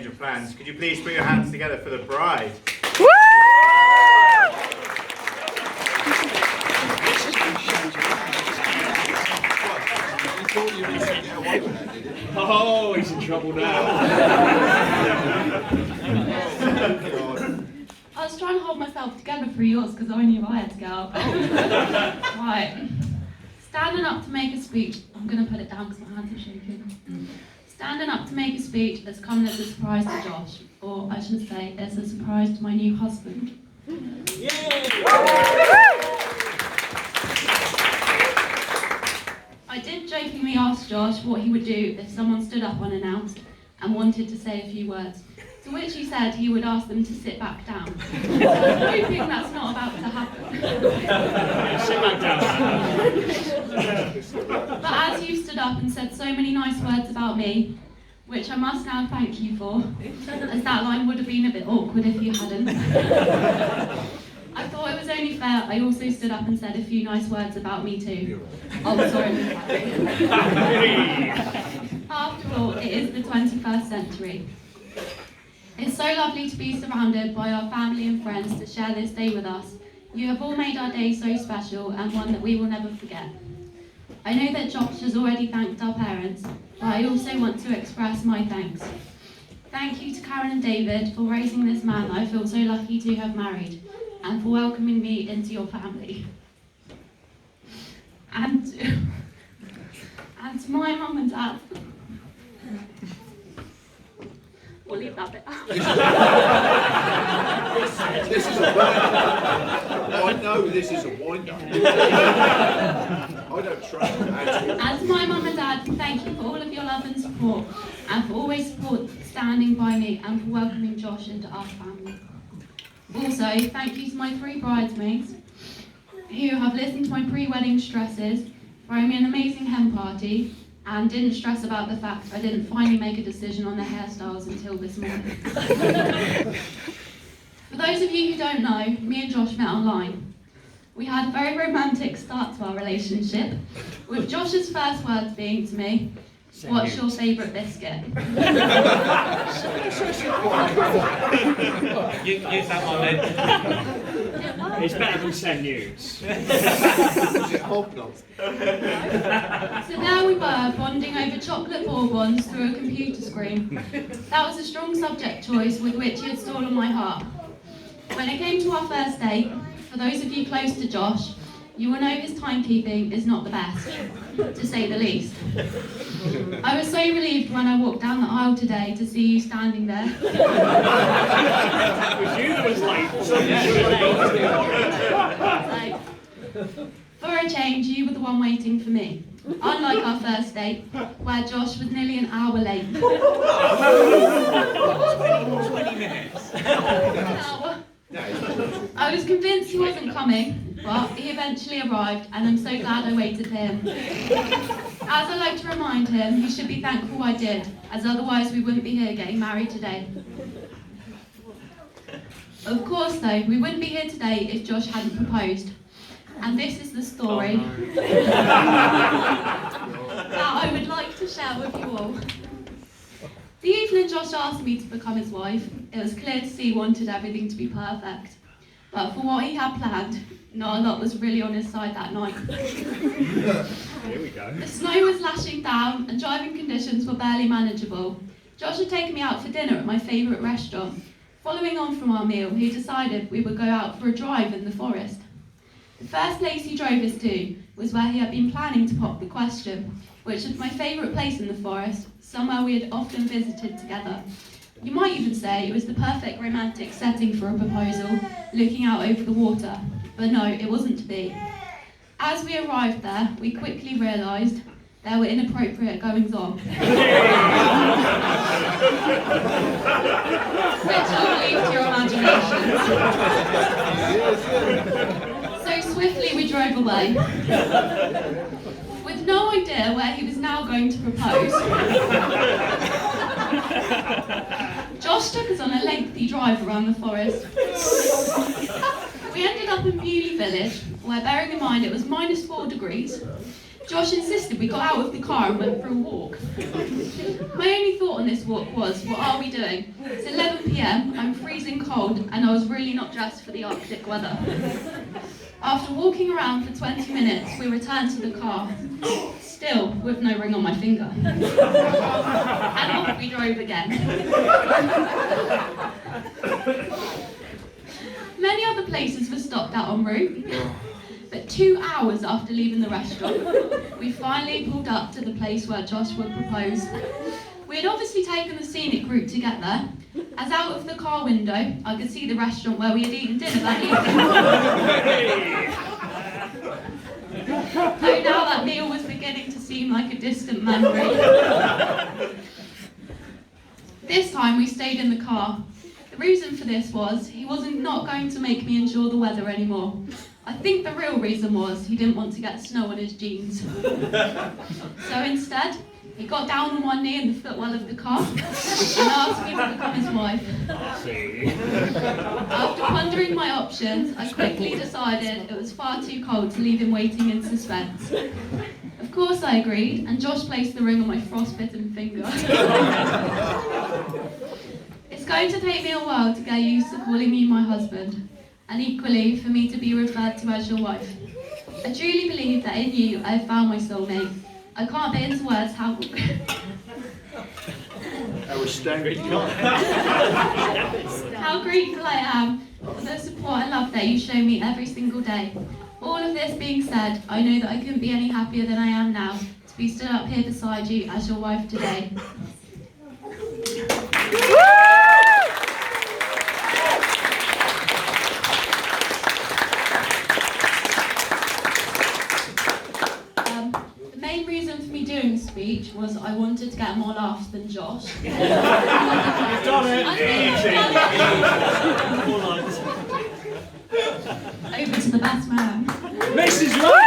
change of plans. Could you please put your hands together for the bride? Oh, he's in trouble now. I was trying to hold myself together for yours because I knew I had to go. Right. Standing up to make a speech. I'm going to put it down because my hands are shaking. Standing up to make a speech that's come as a surprise to Josh. Or I should say, as a surprise to my new husband. I did jokingly ask Josh what he would do if someone stood up unannounced and wanted to say a few words. To which he said he would ask them to sit back down. So I'm hoping that's not about to happen. Sit back down. But as you stood up and said so many nice words about me, which I must now thank you for, as that line would have been a bit awkward if you hadn't. I thought it was only fair I also stood up and said a few nice words about me too. Oh, sorry. After all, it is the 21st century. It's so lovely to be surrounded by our family and friends to share this day with us. You have all made our day so special and one that we will never forget. I know that Josh has already thanked our parents, but I also want to express my thanks. Thank you to Karen and David for raising this man that I feel so lucky to have married, and for welcoming me into your family. And to my mum and dad. We'll leave that bit out. This is a wind-up. I know this is a wind-up. I don't trust that. And to my mum and dad, thank you for all of your love and support, and for always standing by me, and for welcoming Josh into our family. Also, thank you to my 3 bridesmaids, who have listened to my pre-wedding stresses, throwing me an amazing hen party, and didn't stress about the fact I didn't finally make a decision on their hairstyles until this morning. For those of you who don't know, me and Josh met online. We had a very romantic start to our relationship, with Josh's first words being to me, "What's your favourite biscuit?" Use that one then. It's better than send news. So there we were, bonding over chocolate bourbons through a computer screen. That was a strong subject choice with which he had stolen my heart. When it came to our first date, for those of you close to Josh, you will know his timekeeping is not the best, to say the least. I was so relieved when I walked down the aisle today to see you standing there. It was you that was late. Like, for a change, you were the one waiting for me. Unlike our first date, where Josh was nearly an hour late. 20 minutes. An hour. I was convinced he wasn't coming, but he eventually arrived, and I'm so glad I waited for him. As I like to remind him, he should be thankful I did, as otherwise we wouldn't be here getting married today. Of course though, we wouldn't be here today if Josh hadn't proposed. And this is the story that I would like to share with you all. The evening Josh asked me to become his wife, it was clear to see he wanted everything to be perfect. But for what he had planned, not a lot was really on his side that night. Here we go. The snow was lashing down and driving conditions were barely manageable. Josh had taken me out for dinner at my favourite restaurant. Following on from our meal, he decided we would go out for a drive in the forest. The first place he drove us to was where he had been planning to pop the question, which was my favourite place in the forest, somewhere we had often visited together. You might even say it was the perfect romantic setting for a proposal, looking out over the water. But no, it wasn't to be. As we arrived there, we quickly realised there were inappropriate goings-on. Which I'll leave to your imaginations. So swiftly we drove away. With no idea where he was now going to propose, Josh took us on a lengthy drive around the forest. We ended up in Bewley Village, where, bearing in mind it was -4 degrees, Josh insisted we got out of the car and went for a walk. My only thought on this walk was, what are we doing? It's 11 p.m, I'm freezing cold, and I was really not dressed for the Arctic weather. After walking around for 20 minutes, we returned to the car, still with no ring on my finger. And off we drove again. Many other places were stopped out en route, but 2 hours after leaving the restaurant, we finally pulled up to the place where Josh would propose. We had obviously taken the scenic route to get there, as out of the car window, I could see the restaurant where we had eaten dinner that evening. Though now that meal was beginning to seem like a distant memory. This time we stayed in the car. The reason for this was, he wasn't not going to make me endure the weather anymore. I think the real reason was, he didn't want to get snow on his jeans. So instead, he got down on one knee in the footwell of the car and asked me to become his wife. After pondering my options, I quickly decided it was far too cold to leave him waiting in suspense. Of course I agreed, and Josh placed the ring on my frostbitten finger. It's going to take me a while to get used to calling you my husband, and equally for me to be referred to as your wife. I truly believe that in you I have found my soulmate. I can't put into words how how grateful I am for the support and love that you show me every single day. All of this being said, I know that I couldn't be any happier than I am now to be stood up here beside you as your wife today. The main reason for me doing the speech was I wanted to get more laughs than Josh. You've done it! Over to the best man. Mrs. Ryan!